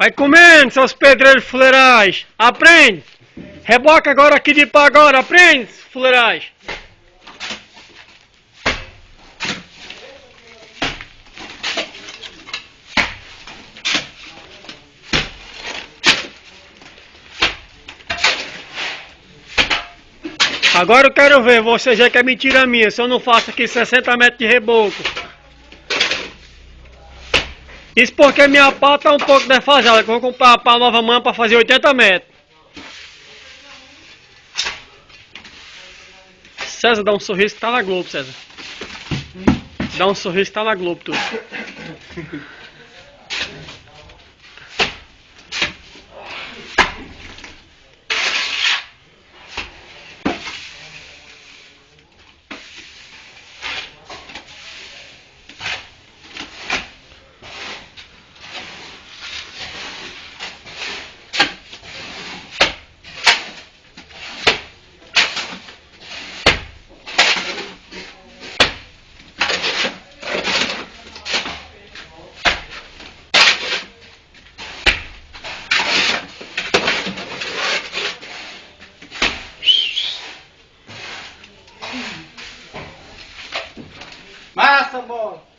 Vai comendo, seus pedreiros fuleirais. Aprende. Reboca agora aqui de pá agora. Aprende, fuleirais. Agora eu quero ver, você já que é mentira minha, se eu não faço aqui 60 metros de reboco. Isso porque minha pá tá um pouco defasada, que eu vou comprar a pá nova mãe para fazer 80 metros. César, dá um sorriso que tá na Globo, César. Dá um sorriso que tá na Globo, tu. Massa, bola!